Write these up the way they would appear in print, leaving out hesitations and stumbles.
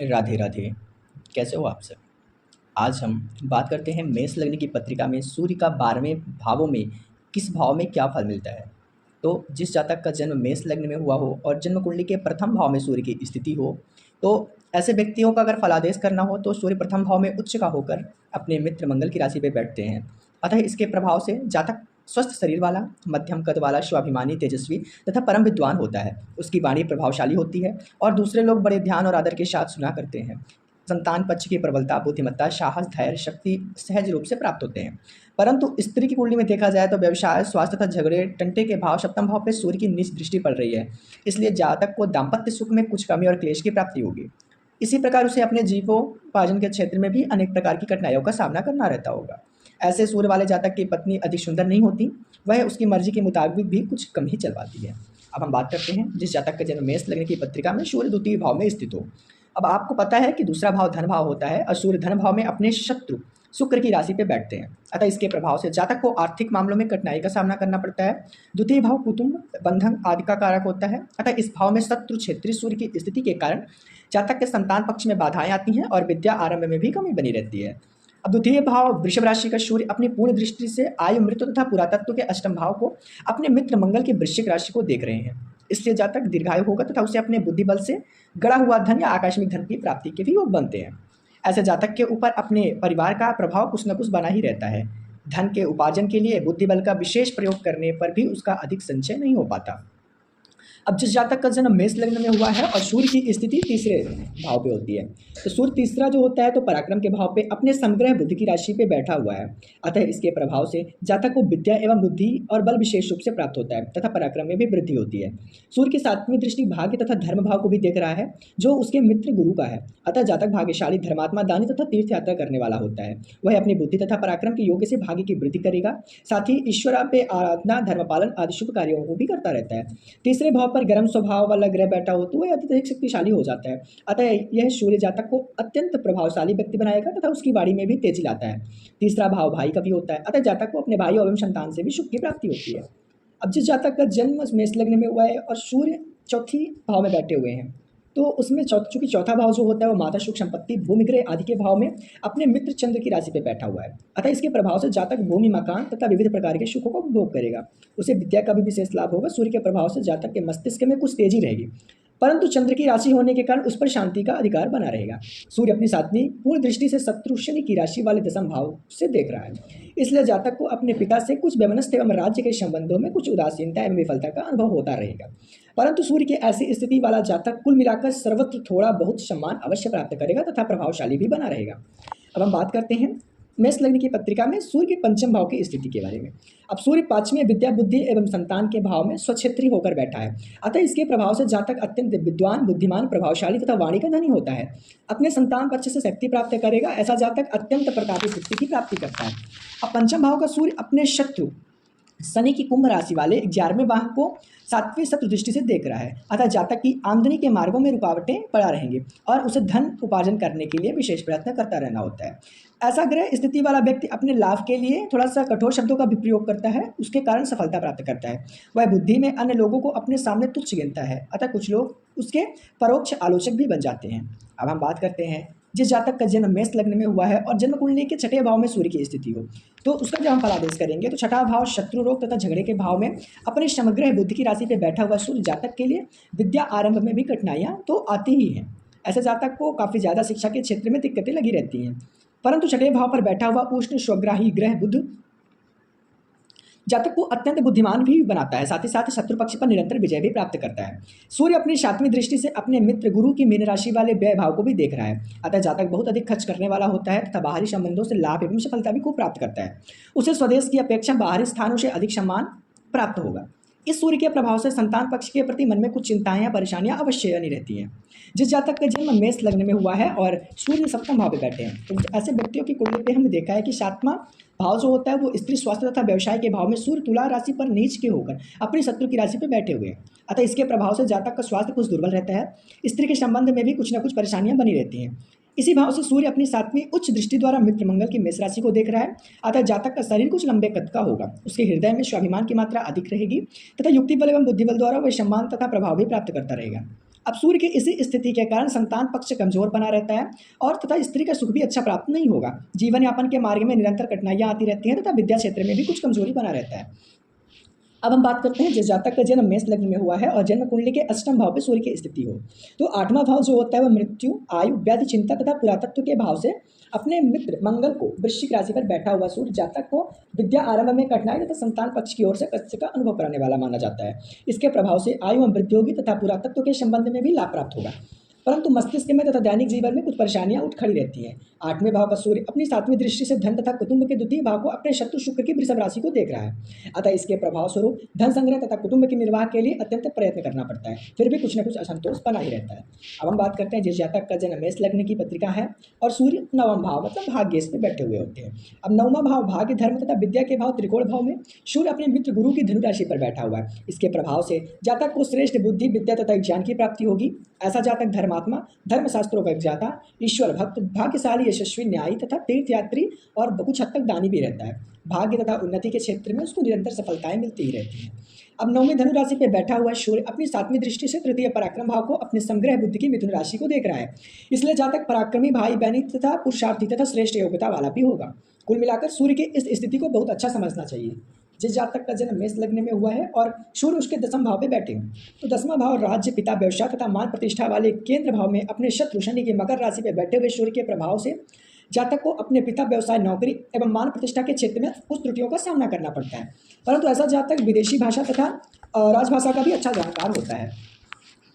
राधे राधे। कैसे हो आप सब? आज हम बात करते हैं मेष लग्न की पत्रिका में सूर्य का 12वें भावों में किस भाव में क्या फल मिलता है। तो जिस जातक का जन्म मेष लग्न में हुआ हो और जन्म कुंडली के प्रथम भाव में सूर्य की स्थिति हो, तो ऐसे व्यक्तियों का अगर फलादेश करना हो तो सूर्य प्रथम भाव में उच्च का होकर अपने मित्र मंगल की राशि पे बैठते हैं। अतः इसके प्रभाव से जातक स्वस्थ शरीर वाला, मध्यम कद वाला, स्वाभिमानी, तेजस्वी तथा परम विद्वान होता है। उसकी वाणी प्रभावशाली होती है और दूसरे लोग बड़े ध्यान और आदर के साथ सुना करते हैं। संतान पक्ष की प्रबलता, बुद्धिमत्ता, साहस, धैर्य, शक्ति सहज रूप से प्राप्त होते हैं। परंतु स्त्री की कुंडली में देखा जाए तो व्यवसाय, स्वास्थ्य तथा झगड़े, टंटे के भाव सप्तम भाव पे सूर्य की नीच दृष्टि पड़ रही है। इसलिए जातक को दाम्पत्य सुख में कुछ कमी और क्लेश की प्राप्ति होगी। इसी प्रकार उसे अपने जीवोपार्जन के क्षेत्र में भी अनेक प्रकार की कठिनाइयों का सामना करना रहता होगा। ऐसे सूर्य वाले जातक की पत्नी अधिक सुंदर नहीं होती, वह उसकी मर्जी के मुताबिक भी कुछ कम ही चलवाती है। अब हम बात करते हैं जिस जातक का जन्म मेष लग्न की पत्रिका में सूर्य द्वितीय भाव में स्थित हो। अब आपको पता है कि दूसरा भाव धन भाव होता है और सूर्य धन भाव में अपने शत्रु शुक्र की राशि पे बैठते हैं। अतः इसके प्रभाव से जातक को आर्थिक मामलों में कठिनाई का सामना करना पड़ता है। द्वितीय भाव कुटुंब, बंधन आदि का कारक होता है। अतः इस भाव में शत्रु क्षेत्रीय सूर्य की स्थिति के कारण जातक के संतान पक्ष में बाधाएं आती हैं और विद्या आरंभ में भी कमी बनी रहती है। अब द्वितीय भाव वृषभ राशि का सूर्य अपनी पूर्ण दृष्टि से आयु, मृत्यु तथा पुरातत्व के अष्टम भाव को अपने मित्र मंगल की वृश्चिक राशि को देख रहे हैं। इसलिए जातक दीर्घायु होगा तथा उसे अपने बुद्धि बल से गड़ा हुआ धन या आकस्मिक धन की प्राप्ति के भी योग बनते हैं। ऐसे जातक के ऊपर अपने परिवार का प्रभाव कुछ न कुछ बना ही रहता है। धन के उपार्जन के लिए बुद्धि बल का विशेष प्रयोग करने पर भी उसका अधिक संचय नहीं हो पाता। अब जिस जातक का जन्म मेष लग्न में हुआ है और सूर्य की स्थिति तीसरे भाव पे होती है, तो सूर्य तीसरा जो होता है तो पराक्रम के भाव पे अपने समग्रह बुद्धि की राशि पे बैठा हुआ है। अतः इसके प्रभाव से जातक को विद्या एवं बुद्धि और बल विशेष रूप से प्राप्त होता है तथा पराक्रम में भी वृद्धि होती है। सूर्य की सातवीं दृष्टि भाग्य तथा धर्म भाव को भी देख रहा है, जो उसके मित्र गुरु का है। अतः जातक भाग्यशाली, धर्मात्मा, दानी तथा तीर्थ यात्रा करने वाला होता है। वह अपनी बुद्धि तथा पराक्रम के योग से भाग्य की वृद्धि करेगा। साथ ही ईश्वर पे आराधना, धर्म पालन आदि शुभ कार्यों को भी करता रहता है। तीसरे भाव पर गर्म स्वभाव वाला ग्रह बैठा हो तो वह अत्यधिक शक्तिशाली हो जाता है। अतः यह सूर्य जातक को अत्यंत प्रभावशाली व्यक्ति बनाएगा तथा उसकी वाणी में भी तेजी लाता है। तीसरा भाव भाई का भी होता है। अतः जातक को अपने भाई एवं संतान से भी सुख की प्राप्ति होती है। अब जिस जातक का जन्म मेष लग्न में हुआ है और सूर्य चौथी भाव में बैठे हुए हैं, तो उसमें चूंकि चौथा भाव जो होता है वो माता, सुख, संपत्ति, भूमि, गृह आदि के भाव में अपने मित्र चंद्र की राशि पे बैठा हुआ है। अतः इसके प्रभाव से जातक भूमि, मकान तथा विविध प्रकार के सुखों का उपभोग करेगा। उसे विद्या का भी विशेष लाभ होगा। सूर्य के प्रभाव से जातक के मस्तिष्क में कुछ तेजी रहेगी, परंतु चंद्र की राशि होने के कारण उस पर शांति का अधिकार बना रहेगा। सूर्य अपनी सातवीं पूर्ण दृष्टि से शत्रु शनि की राशि वाले दशम भाव से देख रहा है। इसलिए जातक को अपने पिता से कुछ वैमनस्य एवं राज्य के संबंधों में कुछ उदासीनता एवं विफलता का अनुभव होता रहेगा। परंतु सूर्य की ऐसी स्थिति वाला जातक कुल मिलाकर सर्वत्र थोड़ा बहुत सम्मान अवश्य प्राप्त करेगा तथा प्रभावशाली भी बना रहेगा। अब हम बात करते हैं मेष लग्न की पत्रिका में सूर्य के पंचम भाव की स्थिति के बारे में। अब सूर्य पांचवें विद्या, बुद्धि एवं संतान के भाव में स्वक्षेत्री होकर बैठा है। अतः इसके प्रभाव से जातक अत्यंत विद्वान, बुद्धिमान, प्रभावशाली तथा वाणी का धनी होता है। अपने संतान पक्ष से शक्ति प्राप्त करेगा। ऐसा जातक अत्यंत प्रकार की शक्ति की प्राप्ति करता है। अब पंचम भाव का सूर्य अपने शत्रु शनि की कुंभ राशि वाले 11वें भाव को सातवीं शत्रु दृष्टि से देख रहा है। अतः जातक की आमदनी के मार्गों में रुकावटें पड़ा रहेंगी और उसे धन उपार्जन करने के लिए विशेष प्रयत्न करता रहना होता है। ऐसा ग्रह स्थिति वाला व्यक्ति अपने लाभ के लिए थोड़ा सा कठोर शब्दों का भी प्रयोग करता है, उसके कारण सफलता प्राप्त करता है। वह बुद्धि में अन्य लोगों को अपने सामने तुच्छ गिनता है। अतः कुछ लोग उसके परोक्ष आलोचक भी बन जाते हैं। अब हम बात करते हैं जिस जातक का जन्म मेष लग्न में हुआ है और जन्म कुंडली के छठे भाव में सूर्य की स्थिति हो, तो उसका जब हम फलादेश करेंगे तो छठा भाव शत्रु रोग तथा झगड़े के भाव में अपने समग्र बुद्धि की राशि पे बैठा हुआ सूर्य जातक के लिए विद्या आरंभ में भी कठिनाइयां तो आती ही हैं। ऐसे जातक को काफ़ी ज़्यादा शिक्षा के क्षेत्र में दिक्कतें लगी रहती हैं। परंतु छठे भाव पर बैठा हुआ उष्ण स्वग्राही ग्रह बुध जातक को अत्यंत बुद्धिमान भी बनाता है। साथ ही साथ शत्रु पक्ष पर निरंतर विजय भी प्राप्त करता है। सूर्य अपनी सातवीं दृष्टि से अपने मित्र गुरु की मीन राशि वाले व्यय भाव को भी देख रहा है। अतः जातक बहुत अधिक खर्च करने वाला होता है तथा बाहरी संबंधों से लाभ एवं सफलता भी खूब प्राप्त करता है। उसे स्वदेश की अपेक्षा बाहरी स्थानों से अधिक सम्मान प्राप्त होगा। इस सूर्य के प्रभाव से संतान पक्ष के प्रति मन में कुछ चिंताएं या परेशानियां अवश्य बनी रहती हैं। जिस जातक का जन्म मेष लग्न में हुआ है और सूर्य सप्तम भाव पे बैठे हैं, तो ऐसे व्यक्तियों की कुंडली पे हमने देखा है कि सातवां भाव जो होता है वो स्त्री स्वास्थ्य तथा व्यवसाय के भाव में सूर्य तुला राशि पर नीच के होकर अपनी शत्रु की राशि पर बैठे हुए हैं। अतः इसके प्रभाव से जातक का स्वास्थ्य कुछ दुर्बल रहता है। स्त्री के संबंध में भी कुछ न कुछ परेशानियां बनी रहती हैं। इसी भाव से सूर्य अपनी सातवीं उच्च दृष्टि द्वारा मित्र मंगल की मेष राशि को देख रहा है। अतः जातक का शरीर कुछ लंबे कद का होगा। उसके हृदय में स्वाभिमान की मात्रा अधिक रहेगी तथा युक्ति बल एवं बुद्धि बल द्वारा वह सम्मान तथा प्रभाव भी प्राप्त करता रहेगा। अब सूर्य की इसी स्थिति के कारण संतान पक्ष कमजोर बना रहता है और तथा स्त्री का सुख भी अच्छा प्राप्त नहीं होगा। जीवन यापन के मार्ग में निरंतर कठिनाइयां आती रहती हैं तथा विद्या क्षेत्र में भी कुछ कमजोरी बना रहता है। अब हम बात करते हैं जिस जातक का जन्म मेष लग्न में हुआ है और जन्म कुंडली के अष्टम भाव पे सूर्य की स्थिति हो, तो आठवां भाव जो होता है वह मृत्यु, आयु, व्याधि, चिंता तथा पुरातत्व के भाव से अपने मित्र मंगल को वृश्चिक राशि पर बैठा हुआ सूर्य जातक को विद्या आरंभ में कठिनाई तथा संतान पक्ष की ओर से कष्ट का अनुभव कराने वाला माना जाता है। इसके प्रभाव से आयु में वृद्धि होगी तथा पुरातत्व के संबंध में भी लाभ प्राप्त होगा, परंतु मस्तिष्क में तथा दैनिक जीवन में कुछ परेशानियां उठ खड़ी रहती हैं। आठवें भाव का सूर्य अपनी सातवीं दृष्टि से धन तथा कुटुंब के द्वितीय भाव को अपने शत्रु शुक्र की वृषभ राशि को देख रहा है, अतः इसके प्रभाव स्वरूप धन संग्रह तथा कुटुंब के निर्वाह के लिए अत्यंत प्रयत्न करना पड़ता है, फिर भी कुछ न कुछ असंतोष बना ही रहता है। अब हम बात करते हैं जिस जातक का जन्म मेष लग्न की पत्रिका है और सूर्य नवम भाव मतलब भाग्य में बैठे हुए होते हैं। अब नवमा भाव भाग्य, धर्म तथा विद्या के भाव त्रिकोण भाव में सूर्य अपने मित्र गुरु की धनु राशि पर बैठा हुआ है। इसके प्रभाव से जातक को श्रेष्ठ बुद्धि, विद्या तथा ज्ञान की प्राप्ति होगी। ऐसा जातक धर्मात्मा, धर्मशास्त्रों का ज्ञाता, ईश्वर भक्त, भाग्यशाली, यशस्वी, न्यायी तथा तीर्थयात्री और कुछ हद तक दानी भी रहता है। भाग्य तथा उन्नति के क्षेत्र में उसको निरंतर सफलताएं मिलती ही रहती हैं। अब नौवीं धनु राशि पर बैठा हुआ सूर्य अपनी सातवीं दृष्टि से तृतीय पराक्रम भाव को अपने संग्रह बुद्धि की मिथुन राशि को देख रहा है, इसलिए जातक पराक्रमी, भाई बहनी तथा पुरुषार्थी तथा श्रेष्ठ योग्यता वाला भी होगा। कुल मिलाकर सूर्य की इस स्थिति को बहुत अच्छा समझना चाहिए। जिस जातक का जन्म मेष लग्न में हुआ है और सूर्य उसके दसम भाव में बैठे हैं, तो दसवां भाव राज्य, पिता, व्यवसाय तथा मान प्रतिष्ठा वाले केंद्र भाव में अपने शत्रु शनि की मकर राशि में बैठे हुए सूर्य के प्रभाव से जातक को अपने पिता, व्यवसाय, नौकरी एवं मान प्रतिष्ठा के क्षेत्र में कुछ त्रुटियों का सामना करना पड़ता है, परंतु ऐसा जातक विदेशी भाषा तथा राजभाषा का भी अच्छा जानकार होता है।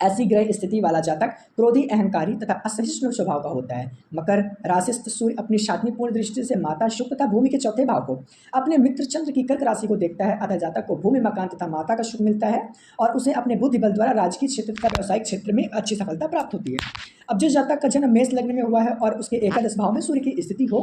ऐसी ग्रह स्थिति वाला जातक क्रोधी, अहंकारी तथा असहिष्णु स्वभाव का होता है। मकर राशिस्थ सूर्य अपनी सातवीं पूर्ण दृष्टि से माता, शुक्र तथा भूमि के चौथे भाव को अपने मित्र चंद्र की कर्क राशि को देखता है, अतः जातक को भूमि, मकान तथा माता का सुख मिलता है और उसे अपने बुद्धि बल द्वारा राजकीय क्षेत्र तथा व्यावसायिक क्षेत्र में अच्छी सफलता प्राप्त होती है। अब जिस जातक का जन्म मेष लग्न में हुआ है और उसके एकादश भाव में सूर्य की स्थिति हो,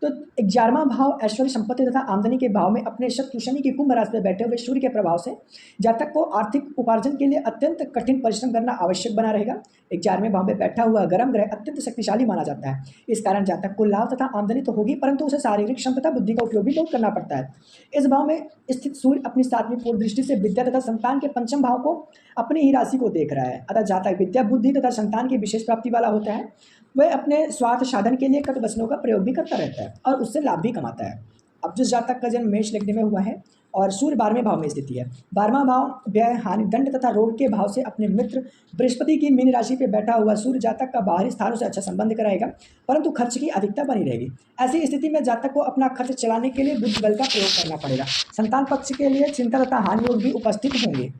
तो 11वां भाव ऐश्वर्य, संपत्ति तथा आमदनी के भाव में अपने शत्रु शनि की कुंभ राशि में बैठे हुए सूर्य के प्रभाव से जातक को आर्थिक उपार्जन के लिए अत्यंत कठिन परिश्रम करना आवश्यक बना रहेगा। 11वें भाव में बैठा हुआ गर्म ग्रह अत्यंत शक्तिशाली माना जाता है। इस कारण जातक को लाभ तथा आमदनी तो होगी, परंतु उसे शारीरिक श्रम तथा बुद्धि का उपयोग भी बहुत करना पड़ता है। इस भाव में स्थित सूर्य अपनी सातवीं पूर्ण दृष्टि से विद्या तथा संतान के पंचम भाव को अपनी ही राशि को देख रहा है, अतः जातक विद्या, बुद्धि तथा संतान की विशेष प्राप्ति वाला होता है। वह अपने स्वार्थ साधन के लिए कट वचनों का प्रयोग भी करता रहता है और उससे लाभ भी कमाता है। अब जिस जातक का जन्म मेष लग्न में हुआ है और सूर्य 12वें भाव में स्थिति है, 12वां भाव व्यय, हानि, दंड तथा रोग के भाव से अपने मित्र बृहस्पति की मीन राशि पर बैठा हुआ सूर्य जातक का बाहरी स्थानों से अच्छा संबंध कराएगा, परंतु खर्च की अधिकता बनी रहेगी। ऐसी स्थिति में जातक को अपना खर्च चलाने के लिए बुद्धि बल का प्रयोग करना पड़ेगा। संतान पक्ष के लिए चिंता तथा हानि योग भी उपस्थित होंगे।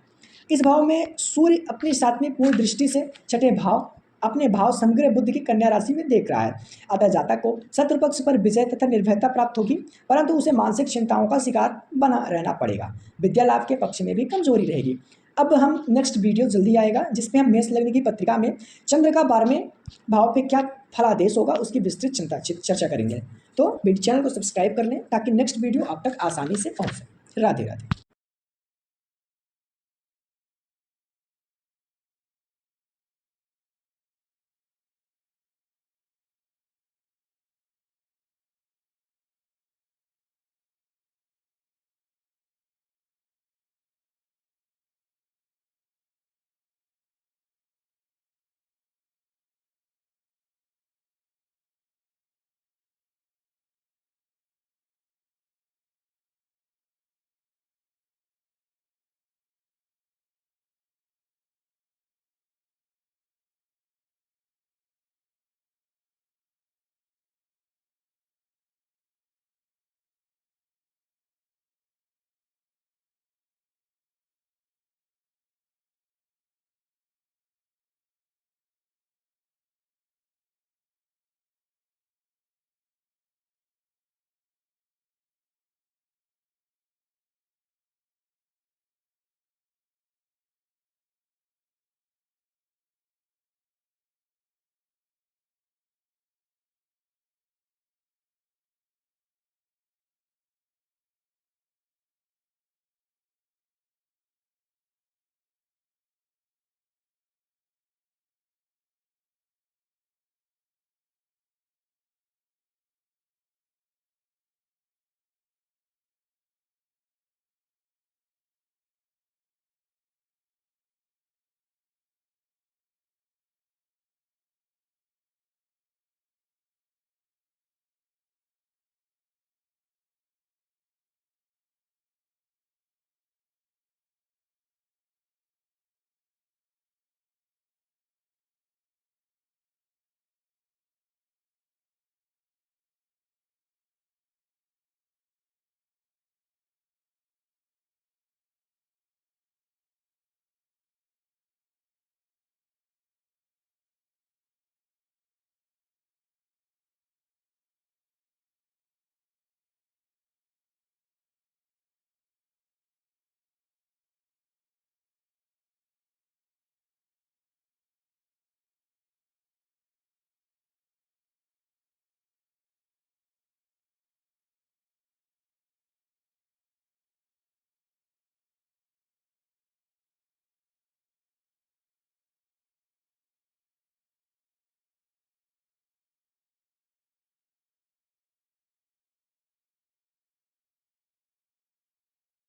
इस भाव में सूर्य अपनी सातवीं पूर्ण दृष्टि से छठे भाव अपने भाव संग्रह बुद्धि की कन्या राशि में देख रहा है, अतः जातक को शत्रु पक्ष पर विजय तथा निर्भयता प्राप्त होगी, परंतु उसे मानसिक चिंताओं का शिकार बना रहना पड़ेगा। विद्या लाभ के पक्ष में भी कमजोरी रहेगी। अब हम नेक्स्ट वीडियो जल्दी आएगा जिसमें हम मेष लग्न की पत्रिका में चंद्र का 12वें भाव पे क्या फलादेश होगा उसकी विस्तृत चर्चा करेंगे। तो चैनल को सब्सक्राइब कर लें ताकि नेक्स्ट वीडियो आप तक आसानी से पहुँचे। राधे राधे।